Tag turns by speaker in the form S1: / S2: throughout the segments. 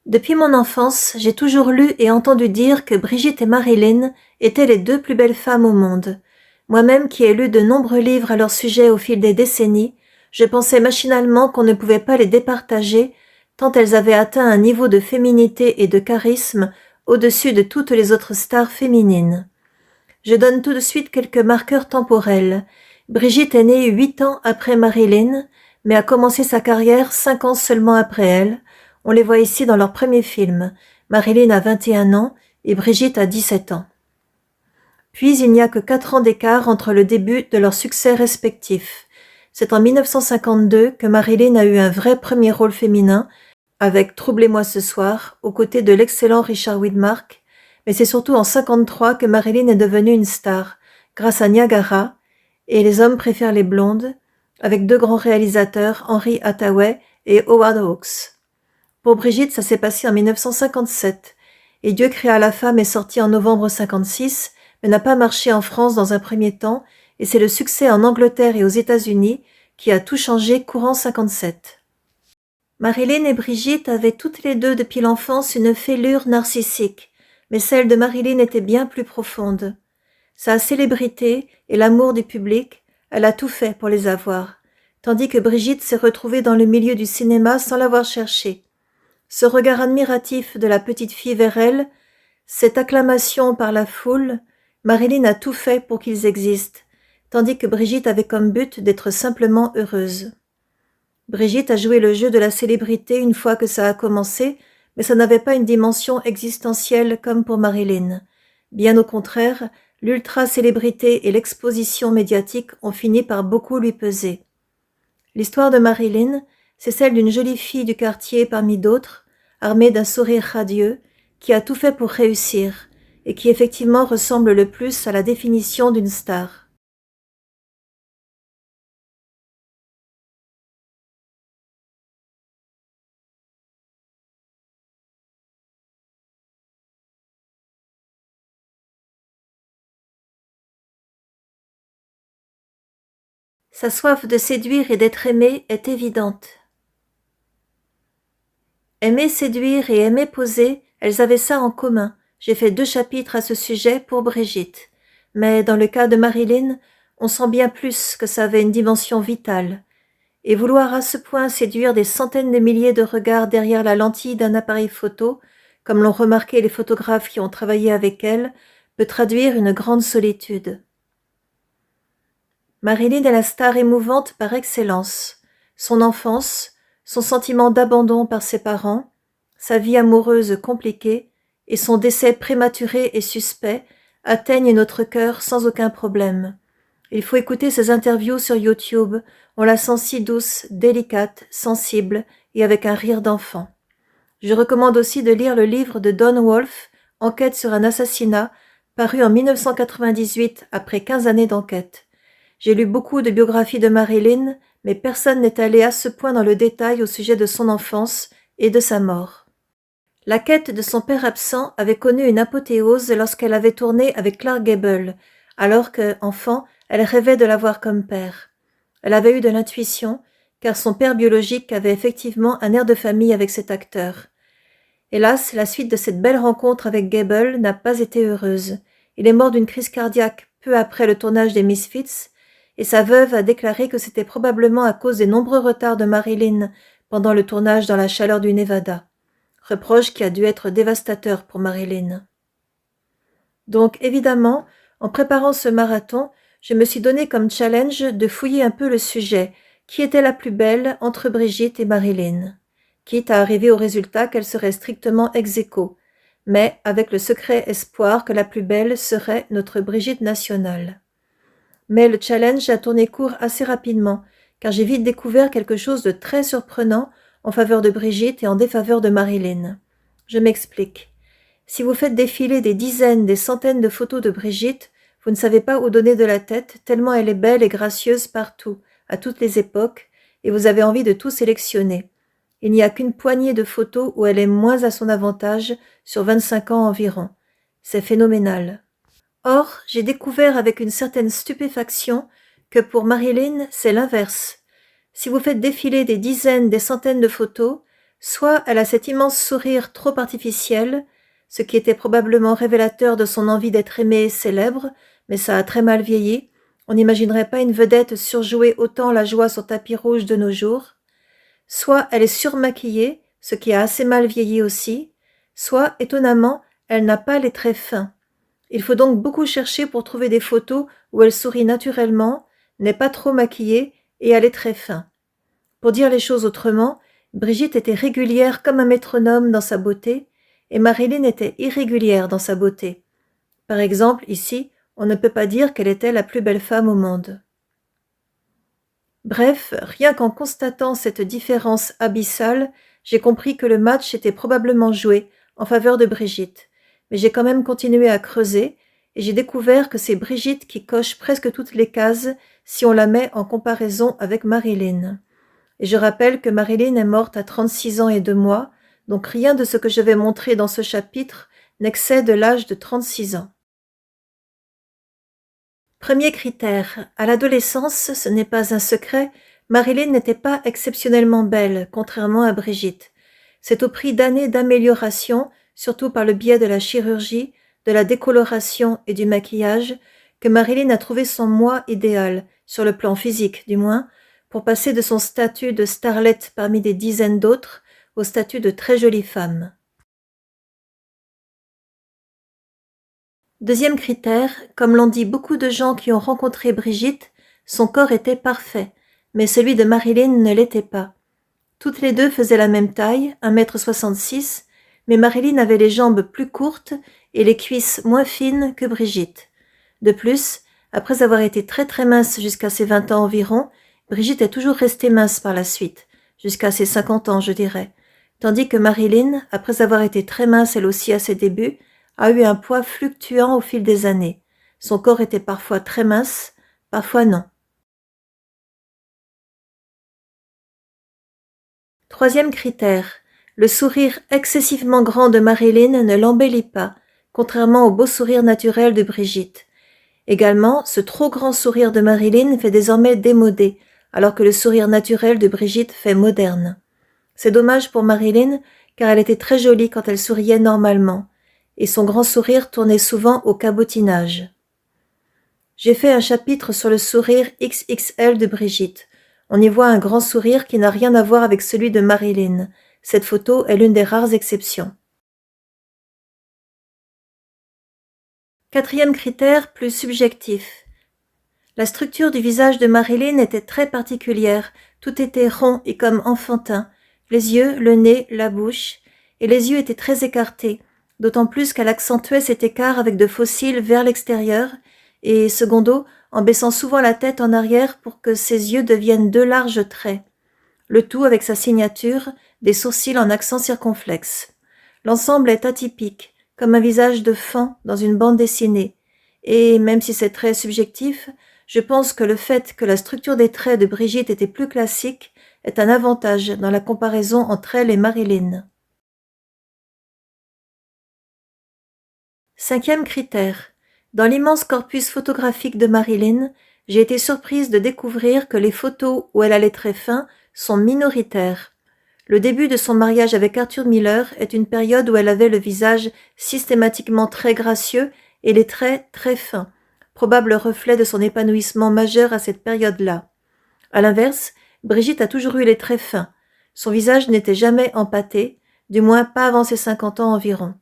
S1: Depuis mon enfance, j'ai toujours lu et entendu dire que Brigitte et Marilyn étaient les deux plus belles femmes au monde. Moi-même qui ai lu de nombreux livres à leur sujet au fil des décennies, je pensais machinalement qu'on ne pouvait pas les départager, tant elles avaient atteint un niveau de féminité et de charisme au-dessus de toutes les autres stars féminines. Je donne tout de suite quelques marqueurs temporels. Brigitte est née 8 ans après Marilyn, mais a commencé sa carrière 5 ans seulement après elle. On les voit ici dans leur premier film. Marilyn a 21 ans et Brigitte a 17 ans. Puis il n'y a que 4 ans d'écart entre le début de leurs succès respectifs. C'est en 1952 que Marilyn a eu un vrai premier rôle féminin, avec Troublez-moi ce soir, aux côtés de l'excellent Richard Widmark, mais c'est surtout en 1953 que Marilyn est devenue une star, grâce à Niagara et Les hommes préfèrent les blondes, avec deux grands réalisateurs, Henry Hathaway et Howard Hawks. Pour Brigitte, ça s'est passé en 1957, et Dieu créa la femme est sorti en novembre 1956, mais n'a pas marché en France dans un premier temps, et c'est le succès en Angleterre et aux États-Unis qui a tout changé courant 1957. Marilyn et Brigitte avaient toutes les deux depuis l'enfance une fêlure narcissique, mais celle de Marilyn était bien plus profonde. Sa célébrité et l'amour du public, elle a tout fait pour les avoir, tandis que Brigitte s'est retrouvée dans le milieu du cinéma sans l'avoir cherché. Ce regard admiratif de la petite fille vers elle, cette acclamation par la foule, Marilyn a tout fait pour qu'ils existent, tandis que Brigitte avait comme but d'être simplement heureuse. Brigitte a joué le jeu de la célébrité une fois que ça a commencé, mais ça n'avait pas une dimension existentielle comme pour Marilyn. Bien au contraire, l'ultra-célébrité et l'exposition médiatique ont fini par beaucoup lui peser. L'histoire de Marilyn, c'est celle d'une jolie fille du quartier parmi d'autres, armée d'un sourire radieux, qui a tout fait pour réussir, et qui effectivement ressemble le plus à la définition d'une star. Sa soif de séduire et d'être aimée est évidente. Aimer séduire et aimer poser, elles avaient ça en commun. J'ai fait 2 chapitres à ce sujet pour Brigitte. Mais dans le cas de Marilyn, on sent bien plus que ça avait une dimension vitale. Et vouloir à ce point séduire des centaines de milliers de regards derrière la lentille d'un appareil photo, comme l'ont remarqué les photographes qui ont travaillé avec elle, peut traduire une grande solitude. Marilyn est la star émouvante par excellence. Son enfance, son sentiment d'abandon par ses parents, sa vie amoureuse compliquée et son décès prématuré et suspect atteignent notre cœur sans aucun problème. Il faut écouter ses interviews sur YouTube, on la sent si douce, délicate, sensible et avec un rire d'enfant. Je recommande aussi de lire le livre de Don Wolfe, Enquête sur un assassinat, paru en 1998 après 15 années d'enquête. J'ai lu beaucoup de biographies de Marilyn, mais personne n'est allé à ce point dans le détail au sujet de son enfance et de sa mort. La quête de son père absent avait connu une apothéose lorsqu'elle avait tourné avec Clark Gable, alors que, enfant, elle rêvait de l'avoir comme père. Elle avait eu de l'intuition, car son père biologique avait effectivement un air de famille avec cet acteur. Hélas, la suite de cette belle rencontre avec Gable n'a pas été heureuse. Il est mort d'une crise cardiaque peu après le tournage des Misfits, et sa veuve a déclaré que c'était probablement à cause des nombreux retards de Marilyn pendant le tournage dans la chaleur du Nevada. Reproche qui a dû être dévastateur pour Marilyn. Donc évidemment, en préparant ce marathon, je me suis donné comme challenge de fouiller un peu le sujet, qui était la plus belle entre Brigitte et Marilyn, quitte à arriver au résultat qu'elle serait strictement ex aequo, mais avec le secret espoir que la plus belle serait notre Brigitte nationale. Mais le challenge a tourné court assez rapidement, car j'ai vite découvert quelque chose de très surprenant en faveur de Brigitte et en défaveur de Marilyn. Je m'explique. Si vous faites défiler des dizaines, des centaines de photos de Brigitte, vous ne savez pas où donner de la tête, tellement elle est belle et gracieuse partout, à toutes les époques, et vous avez envie de tout sélectionner. Il n'y a qu'une poignée de photos où elle est moins à son avantage sur 25 ans environ. C'est phénoménal. Or, j'ai découvert avec une certaine stupéfaction que pour Marilyn, c'est l'inverse. Si vous faites défiler des dizaines, des centaines de photos, Soit elle a cet immense sourire trop artificiel, ce qui était probablement révélateur de son envie d'être aimée et célèbre, mais ça a très mal vieilli. On n'imaginerait pas une vedette surjouer autant la joie sur tapis rouge de nos jours. Soit elle est surmaquillée, ce qui a assez mal vieilli aussi. Soit, étonnamment, elle n'a pas les traits fins. Il faut donc beaucoup chercher pour trouver des photos où elle sourit naturellement, n'est pas trop maquillée et a les traits fins. Pour dire les choses autrement, Brigitte était régulière comme un métronome dans sa beauté, et Marilyn était irrégulière dans sa beauté. Par exemple, ici, on ne peut pas dire qu'elle était la plus belle femme au monde. Bref, rien qu'en constatant cette différence abyssale, j'ai compris que le match était probablement joué en faveur de Brigitte. Mais j'ai quand même continué à creuser, et j'ai découvert que c'est Brigitte qui coche presque toutes les cases si on la met en comparaison avec Marilyn. Et je rappelle que Marilyn est morte à 36 ans et 2 mois, donc rien de ce que je vais montrer dans ce chapitre n'excède l'âge de 36 ans. Premier critère, à l'adolescence, ce n'est pas un secret, Marilyn n'était pas exceptionnellement belle, contrairement à Brigitte. C'est au prix d'années d'amélioration, surtout par le biais de la chirurgie, de la décoloration et du maquillage, que Marilyn a trouvé son moi idéal, sur le plan physique du moins, pour passer de son statut de starlette parmi des dizaines d'autres au statut de très jolie femme. Deuxième critère, comme l'ont dit beaucoup de gens qui ont rencontré Brigitte, son corps était parfait, mais celui de Marilyn ne l'était pas. Toutes les deux faisaient la même taille, 1,66 m, mais Marilyn avait les jambes plus courtes et les cuisses moins fines que Brigitte. De plus, après avoir été très très mince jusqu'à ses 20 ans environ, Brigitte est toujours restée mince par la suite, jusqu'à ses 50 ans je dirais, tandis que Marilyn, après avoir été très mince elle aussi à ses débuts, a eu un poids fluctuant au fil des années. Son corps était parfois très mince, parfois non. Troisième critère, le sourire excessivement grand de Marilyn ne l'embellit pas, contrairement au beau sourire naturel de Brigitte. Également, ce trop grand sourire de Marilyn fait désormais démodé, alors que le sourire naturel de Brigitte fait moderne. C'est dommage pour Marilyn, car elle était très jolie quand elle souriait normalement, et son grand sourire tournait souvent au cabotinage. J'ai fait un chapitre sur le sourire XXL de Brigitte. On y voit un grand sourire qui n'a rien à voir avec celui de Marilyn. Cette photo est l'une des rares exceptions. Quatrième critère, plus subjectif. La structure du visage de Marilyn était très particulière, tout était rond et comme enfantin, les yeux, le nez, la bouche, et les yeux étaient très écartés, d'autant plus qu'elle accentuait cet écart avec de faux cils vers l'extérieur, et secondo, en baissant souvent la tête en arrière pour que ses yeux deviennent deux larges traits. Le tout avec sa signature, des sourcils en accent circonflexe. L'ensemble est atypique, comme un visage de fan dans une bande dessinée, et même si c'est très subjectif, je pense que le fait que la structure des traits de Brigitte était plus classique est un avantage dans la comparaison entre elle et Marilyn. Cinquième critère. Dans l'immense corpus photographique de Marilyn, j'ai été surprise de découvrir que les photos où elle a les traits fins sont minoritaires. Le début de son mariage avec Arthur Miller est une période où elle avait le visage systématiquement très gracieux et les traits très fins, probable reflet de son épanouissement majeur à cette période-là. À l'inverse, Brigitte a toujours eu les traits fins. Son visage n'était jamais empâté, du moins pas avant ses 50 ans environ.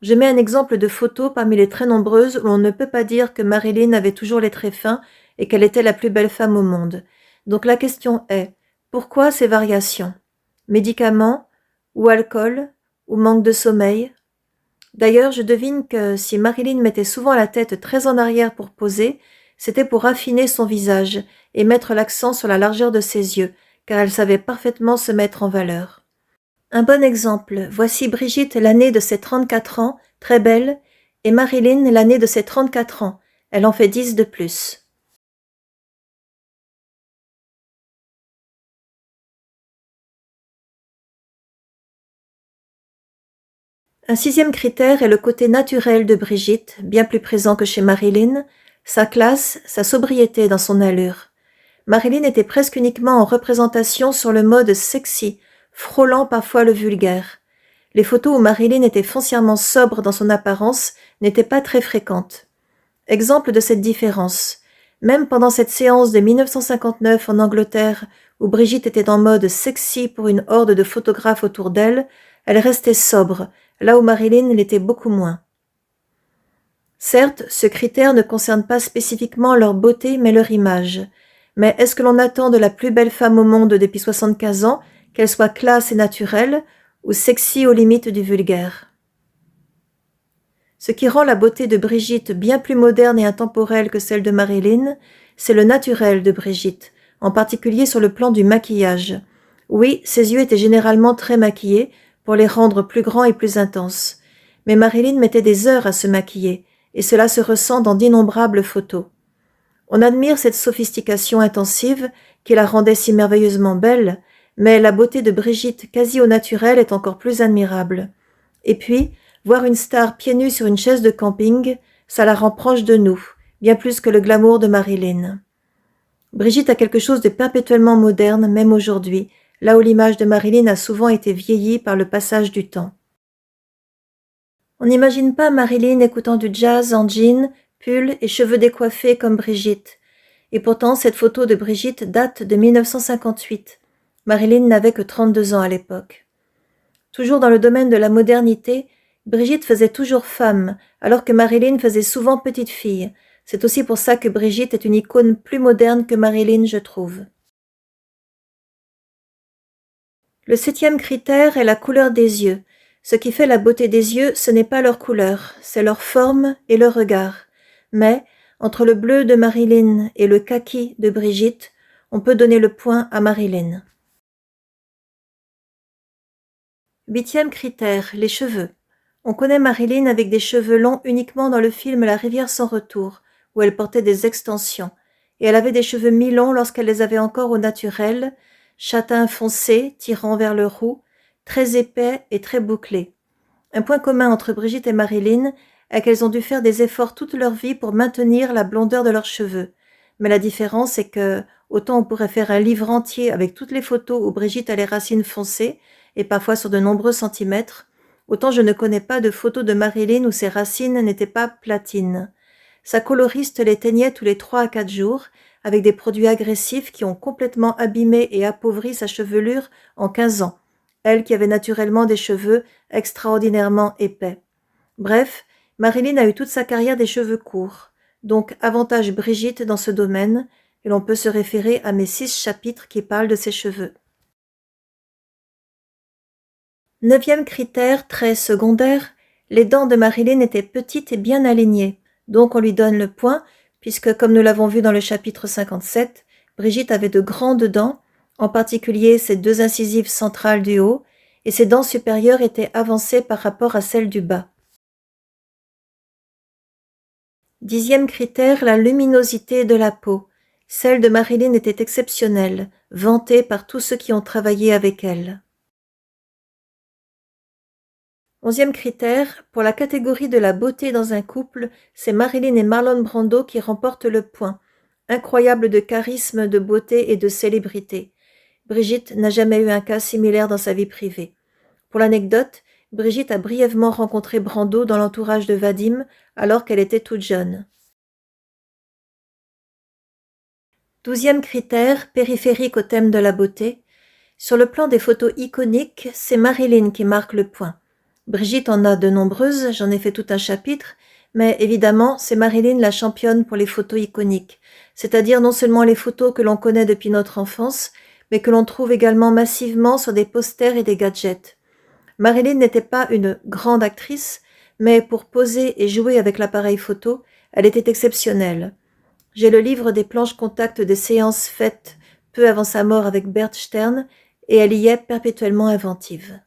S1: Je mets un exemple de photo parmi les très nombreuses où on ne peut pas dire que Marilyn avait toujours les traits fins et qu'elle était la plus belle femme au monde. Donc la question est, pourquoi ces variations? Médicaments, ou alcool, ou manque de sommeil? D'ailleurs, je devine que si Marilyn mettait souvent la tête très en arrière pour poser, c'était pour affiner son visage et mettre l'accent sur la largeur de ses yeux, car elle savait parfaitement se mettre en valeur. Un bon exemple, voici Brigitte l'année de ses 34 ans, très belle, et Marilyn l'année de ses 34 ans, elle en fait 10 de plus. Un sixième critère est le côté naturel de Brigitte, bien plus présent que chez Marilyn, sa classe, sa sobriété dans son allure. Marilyn était presque uniquement en représentation sur le mode sexy, frôlant parfois le vulgaire. Les photos où Marilyn était foncièrement sobre dans son apparence n'étaient pas très fréquentes. Exemple de cette différence. Même pendant cette séance de 1959 en Angleterre, où Brigitte était en mode sexy pour une horde de photographes autour d'elle, elle restait sobre, là où Marilyn l'était beaucoup moins. Certes, ce critère ne concerne pas spécifiquement leur beauté mais leur image. Mais est-ce que l'on attend de la plus belle femme au monde depuis 75 ans qu'elle soit classe et naturelle, ou sexy aux limites du vulgaire? Ce qui rend la beauté de Brigitte bien plus moderne et intemporelle que celle de Marilyn, c'est le naturel de Brigitte, en particulier sur le plan du maquillage. Oui, ses yeux étaient généralement très maquillés, pour les rendre plus grands et plus intenses. Mais Marilyn mettait des heures à se maquiller, et cela se ressent dans d'innombrables photos. On admire cette sophistication intensive qui la rendait si merveilleusement belle, mais la beauté de Brigitte quasi au naturel est encore plus admirable. Et puis, voir une star pieds nus sur une chaise de camping, ça la rend proche de nous, bien plus que le glamour de Marilyn. Brigitte a quelque chose de perpétuellement moderne, même aujourd'hui, là où l'image de Marilyn a souvent été vieillie par le passage du temps. On n'imagine pas Marilyn écoutant du jazz en jean, pull et cheveux décoiffés comme Brigitte. Et pourtant, cette photo de Brigitte date de 1958. Marilyn n'avait que 32 ans à l'époque. Toujours dans le domaine de la modernité, Brigitte faisait toujours femme, alors que Marilyn faisait souvent petite fille. C'est aussi pour ça que Brigitte est une icône plus moderne que Marilyn, je trouve. Le 7e critère est la couleur des yeux. Ce qui fait la beauté des yeux, ce n'est pas leur couleur, c'est leur forme et leur regard. Mais, entre le bleu de Marilyn et le kaki de Brigitte, on peut donner le point à Marilyn. 8e critère, les cheveux. On connaît Marilyn avec des cheveux longs uniquement dans le film La rivière sans retour, où elle portait des extensions, et elle avait des cheveux mi-longs lorsqu'elle les avait encore au naturel, châtain foncé, tirant vers le roux, très épais et très bouclés. Un point commun entre Brigitte et Marilyn est qu'elles ont dû faire des efforts toute leur vie pour maintenir la blondeur de leurs cheveux. Mais la différence est que, autant on pourrait faire un livre entier avec toutes les photos où Brigitte a les racines foncées, et parfois sur de nombreux centimètres, autant je ne connais pas de photos de Marilyn où ses racines n'étaient pas platines. Sa coloriste les teignait tous les 3 à 4 jours, avec des produits agressifs qui ont complètement abîmé et appauvri sa chevelure en 15 ans, elle qui avait naturellement des cheveux extraordinairement épais. Bref, Marilyn a eu toute sa carrière des cheveux courts, donc avantage Brigitte dans ce domaine, et l'on peut se référer à mes 6 chapitres qui parlent de ses cheveux. 9e critère, très secondaire, les dents de Marilyn étaient petites et bien alignées, donc on lui donne le point, puisque comme nous l'avons vu dans le chapitre 57, Brigitte avait de grandes dents, en particulier ses 2 incisives centrales du haut, et ses dents supérieures étaient avancées par rapport à celles du bas. 10e critère, la luminosité de la peau. Celle de Marilyn était exceptionnelle, vantée par tous ceux qui ont travaillé avec elle. 11e critère, pour la catégorie de la beauté dans un couple, c'est Marilyn et Marlon Brando qui remportent le point. Incroyable de charisme, de beauté et de célébrité. Brigitte n'a jamais eu un cas similaire dans sa vie privée. Pour l'anecdote, Brigitte a brièvement rencontré Brando dans l'entourage de Vadim alors qu'elle était toute jeune. 12e critère, périphérique au thème de la beauté. Sur le plan des photos iconiques, c'est Marilyn qui marque le point. Brigitte en a de nombreuses, j'en ai fait tout un chapitre, mais évidemment, c'est Marilyn la championne pour les photos iconiques, c'est-à-dire non seulement les photos que l'on connaît depuis notre enfance, mais que l'on trouve également massivement sur des posters et des gadgets. Marilyn n'était pas une grande actrice, mais pour poser et jouer avec l'appareil photo, elle était exceptionnelle. J'ai le livre des planches contact des séances faites peu avant sa mort avec Bert Stern, et elle y est perpétuellement inventive.